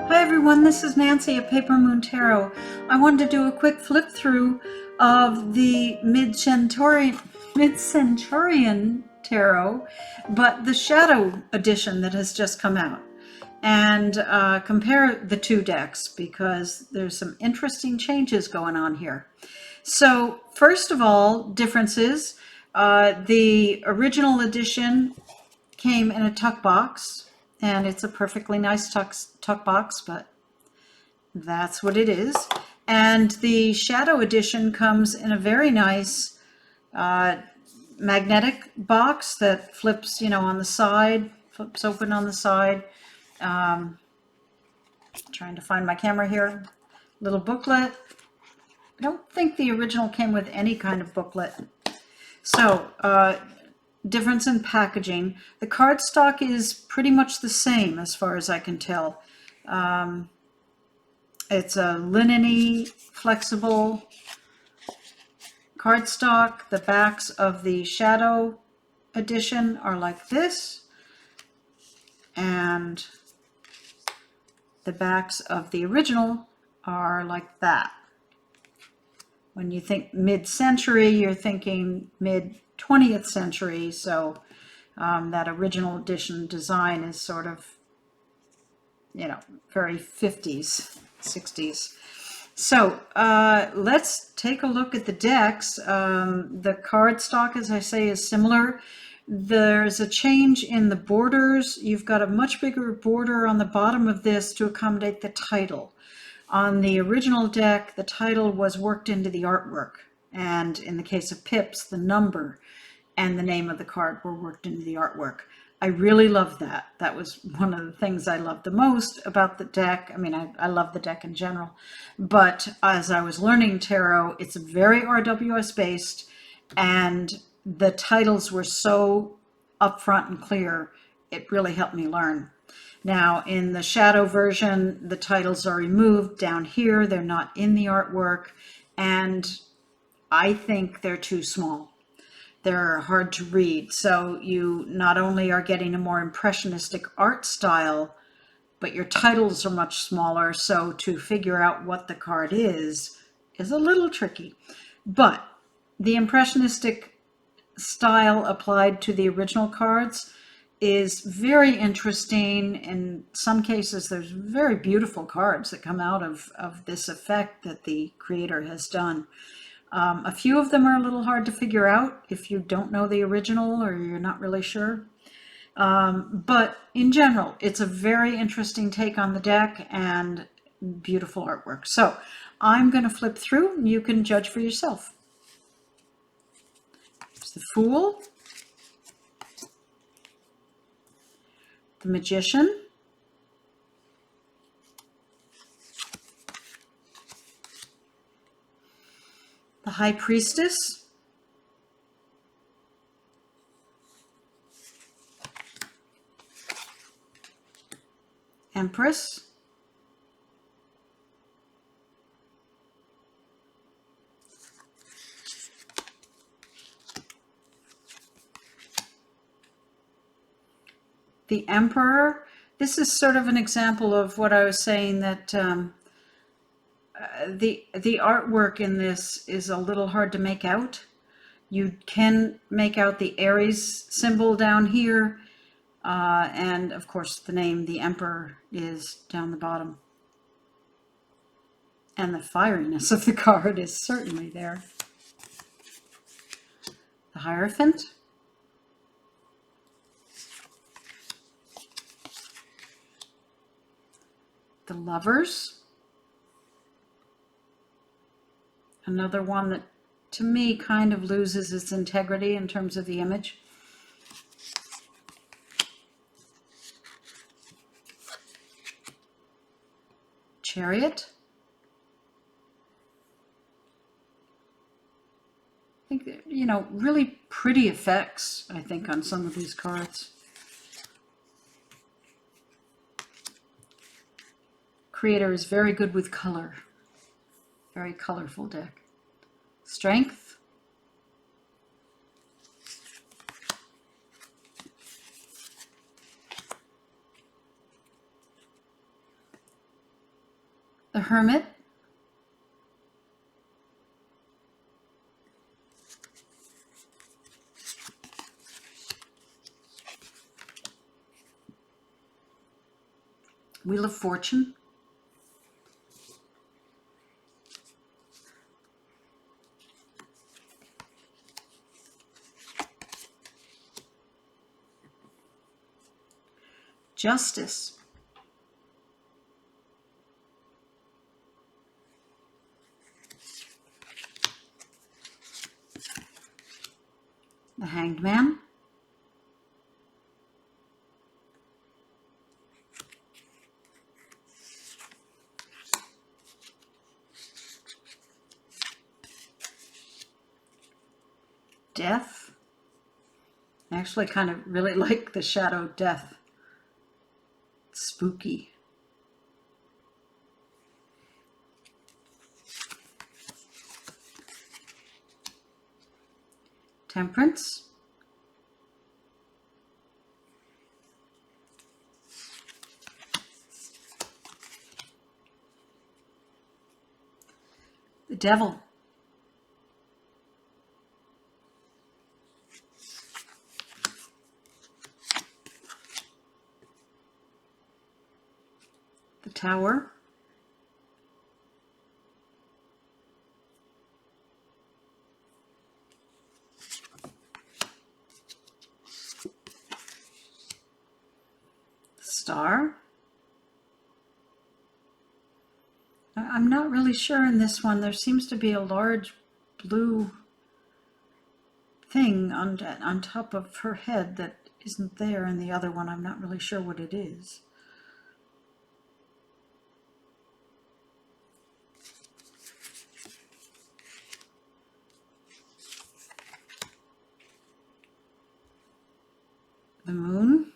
Hi everyone, this is Nancy at Paper Moon Tarot. I wanted to do a quick flip through of the Midcenturian Tarot, but the Shadow edition that has just come out, and compare the two decks because there's some interesting changes going on here. So first of all, differences. The original edition came in a tuck box, and it's a perfectly nice tuck box, but that's what it is. And the Shadow edition comes in a very nice magnetic box that flips, on the side, flips open on the side. Trying to find my camera here. Little booklet. I don't think the original came with any kind of booklet. So, difference in packaging. The cardstock is pretty much the same as far as I can tell. It's a linen-y, flexible cardstock. The backs of the Shadow edition are like this, and the backs of the original are like that. When you think mid-century, you're thinking mid-20th century, so that original edition design is sort of, very 50s, 60s. So let's take a look at the decks. The cardstock, as I say, is similar. There's a change in the borders. You've got a much bigger border on the bottom of this to accommodate the title. On the original deck, the title was worked into the artwork, and in the case of Pips, the number and the name of the card were worked into the artwork. I really loved that. That was one of the things I loved the most about the deck. I mean, I love the deck in general, but as I was learning tarot, it's very RWS based, and the titles were so upfront and clear, it really helped me learn. Now, in the Shadow version, the titles are removed down here. They're not in the artwork, and I think they're too small. They're hard to read. So you not only are getting a more impressionistic art style, but your titles are much smaller. So to figure out what the card is a little tricky. But the impressionistic style applied to the original cards is very interesting. In some cases, there's very beautiful cards that come out of this effect that the creator has done. A few of them are a little hard to figure out if you don't know the original or you're not really sure. But in general, it's a very interesting take on the deck and beautiful artwork. So I'm going to flip through and you can judge for yourself. There's the Fool, the Magician, the High Priestess, Empress, the Emperor. This is sort of an example of what I was saying, that the artwork in this is a little hard to make out. You can make out the Aries symbol down here, and of course the name, the Emperor, is down the bottom. And the fieriness of the card is certainly there. The Hierophant, the Lovers, another one that to me kind of loses its integrity in terms of the image. Chariot. I think that, really pretty effects, I think, on some of these cards. Creator is very good with color. Very colorful deck. Strength. The Hermit. Wheel of Fortune. Justice. The Hanged Man. Death. I actually kind of really like the Shadow Death. It's spooky. Temperance. The Devil. The Tower. The Star. I'm not really sure in this one. There seems to be a large blue thing on top of her head that isn't there in the other one. I'm not really sure what it is. The Moon.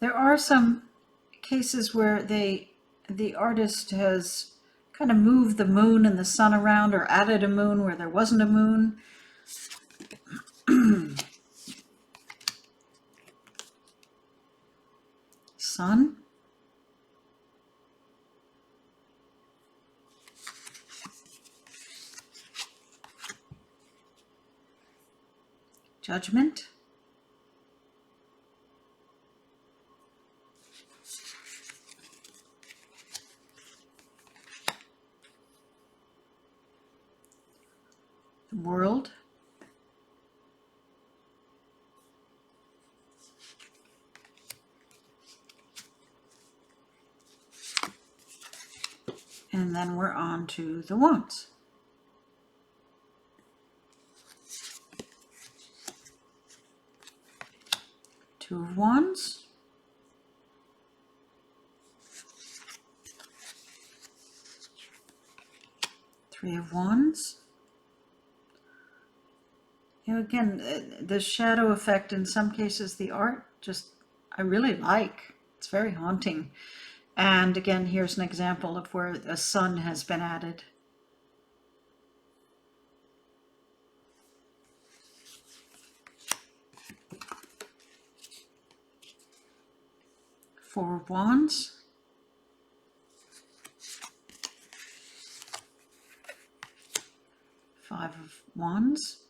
There are some cases where the artist has kind of moved the moon and the sun around, or added a moon where there wasn't a moon. Sun. Judgment. The World. And then we're on to the Wands. Two of Wands. Three of Wands. You know, again, the shadow effect, in some cases, the art just, I really like. It's very haunting. And again, here's an example of where a sun has been added. Four of Wands. Five of Wands.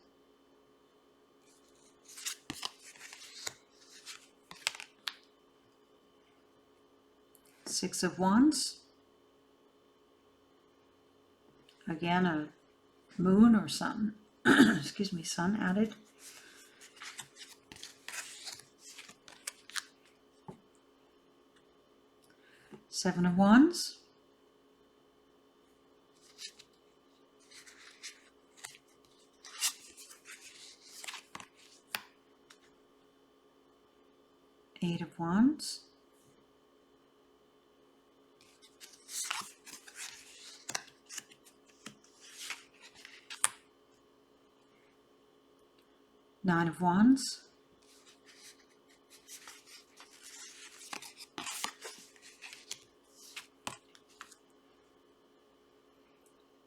Six of Wands. Again, a moon or sun, excuse me, sun added. Seven of Wands. Eight of Wands. Nine of Wands.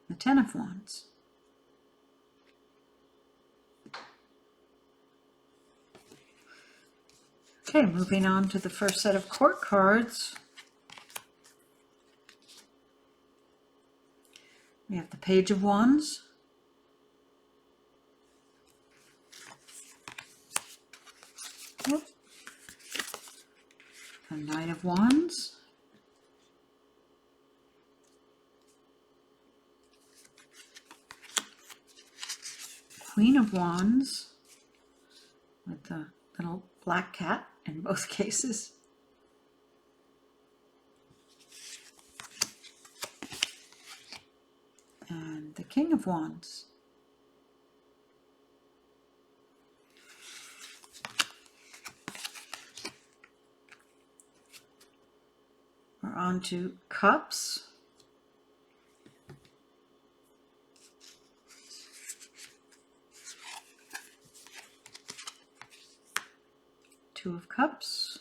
The Ten of Wands. Okay, moving on to the first set of court cards. We have the Page of Wands, the Knight of Wands, Queen of Wands, with the little black cat in both cases, and the King of Wands. We're on to Cups, Two of Cups,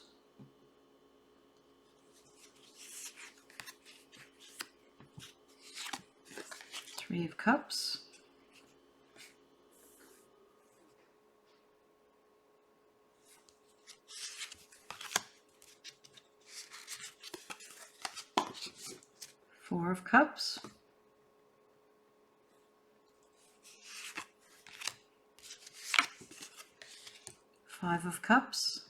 Three of Cups, Four of Cups, Five of Cups,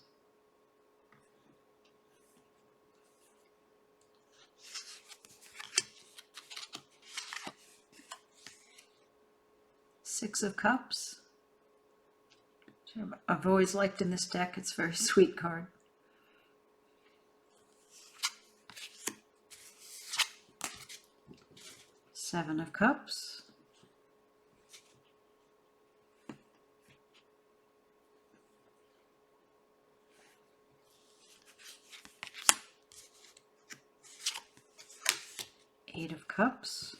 Six of Cups, which I've always liked in this deck. It's a very sweet card. Seven of Cups, Eight of Cups,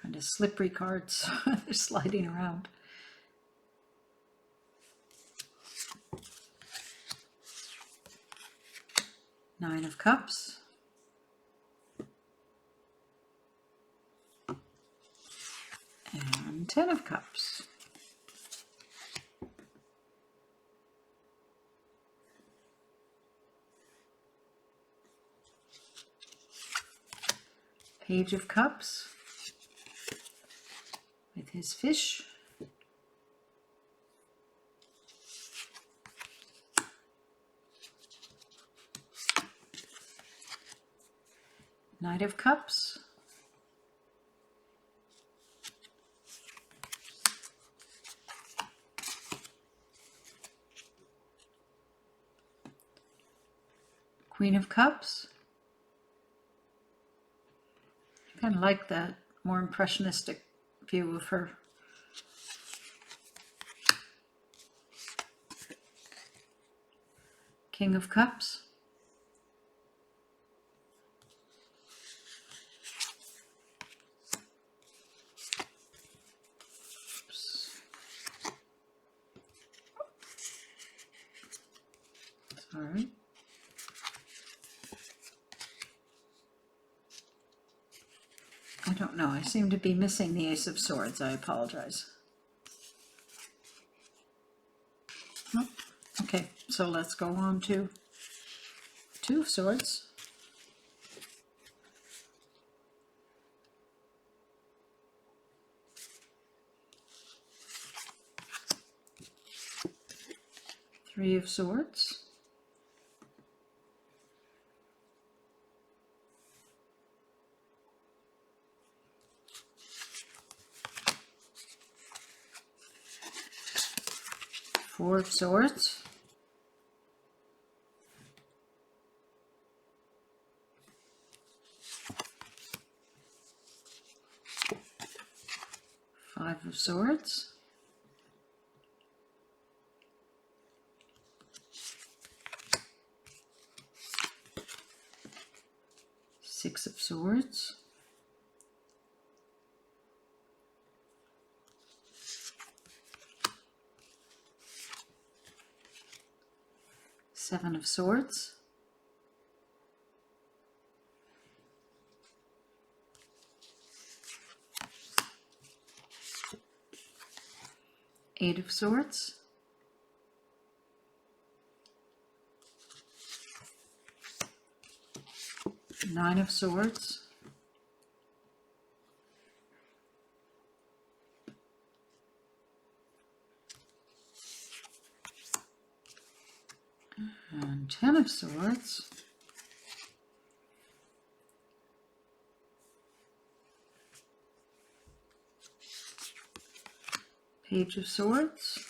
kind of slippery cards, they're sliding around. Nine of Cups, and 10 of Cups. Page of Cups with his fish. Knight of Cups. Queen of Cups. I kind of like that more impressionistic view of her. King of Cups. Sorry. I don't know. I seem to be missing the Ace of Swords. I apologize. Nope. Okay, so let's go on to Two of Swords. Three of Swords. Four of Swords. Five of Swords. Six of Swords. Seven of Swords. Eight of Swords. Nine of Swords, and Ten of Swords, Page of Swords,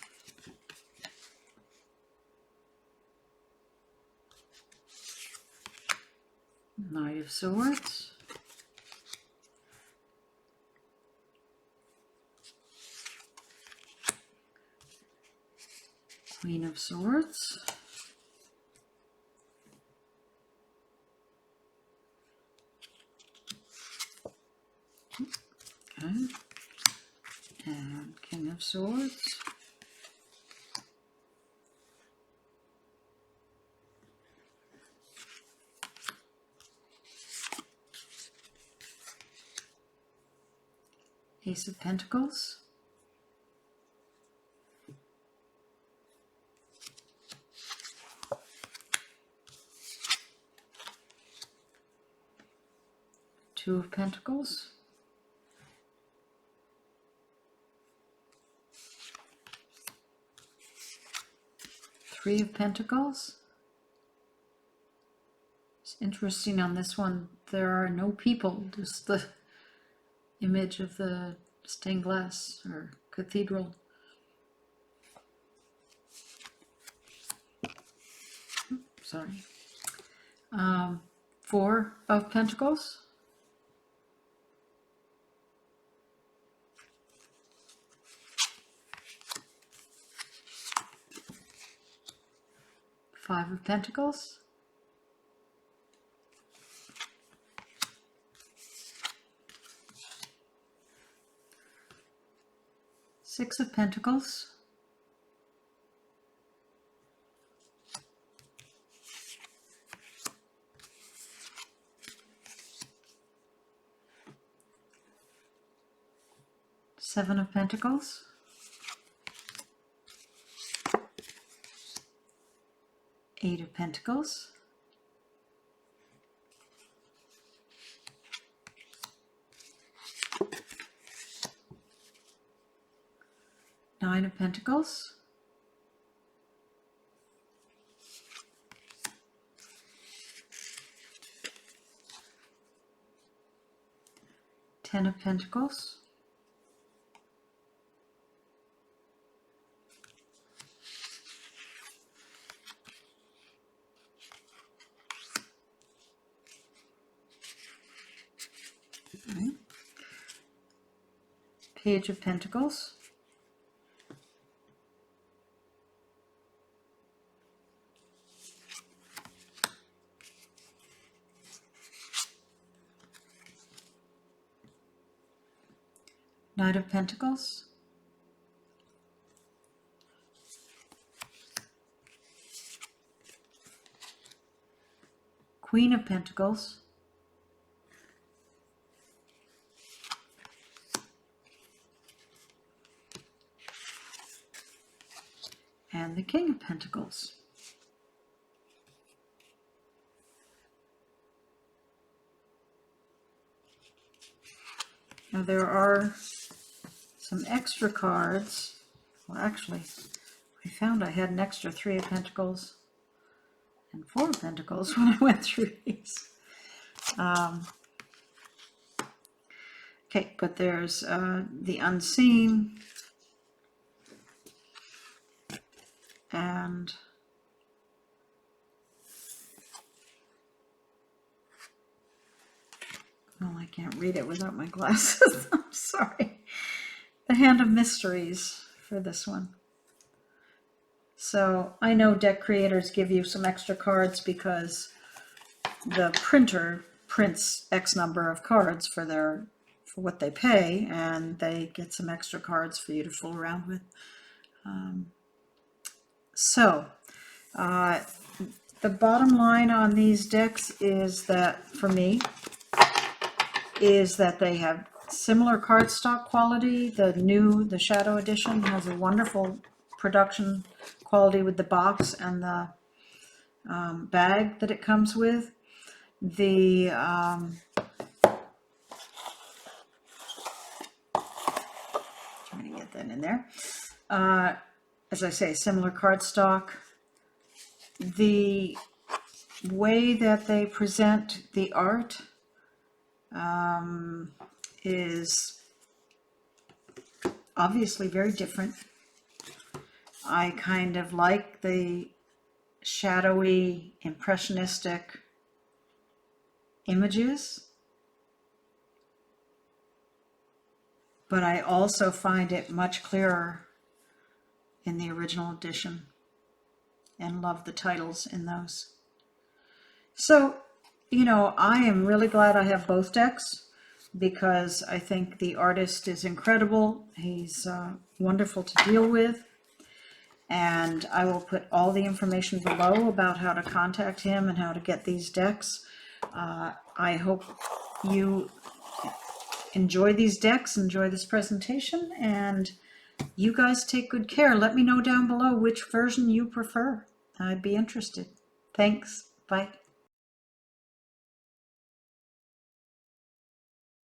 Knight of Swords, Queen of Swords, okay, and King of Swords, Ace of Pentacles, Two of Pentacles, Three of Pentacles. It's interesting on this one, there are no people, just the image of the stained glass or cathedral. Sorry. Four of Pentacles, Five of Pentacles, Six of Pentacles, Seven of Pentacles, Eight of Pentacles, Nine of Pentacles, Ten of Pentacles, okay. Page of Pentacles, Knight of Pentacles, Queen of Pentacles, and the King of Pentacles. Now there are some extra cards. Well, actually, I found I had an extra Three of Pentacles and Four of Pentacles when I went through these. Okay, but there's the Unseen and well, I can't read it without my glasses. I'm sorry. The Hand of Mysteries for this one. So I know deck creators give you some extra cards because the printer prints X number of cards for what they pay, and they get some extra cards for you to fool around with. The bottom line on these decks is that, for me, is that they have similar cardstock quality. The Shadow Edition has a wonderful production quality with the box and the bag that it comes with. The trying to get that in there. As I say, similar cardstock. The way that they present the art is obviously very different. I kind of like the shadowy, impressionistic images, but I also find it much clearer in the original edition and love the titles in those. So, you know, I am really glad I have both decks because I think the artist is incredible. He's wonderful to deal with. And I will put all the information below about how to contact him and how to get these decks. I hope you enjoy these decks, enjoy this presentation, and you guys take good care. Let me know down below which version you prefer. I'd be interested. Thanks. Bye.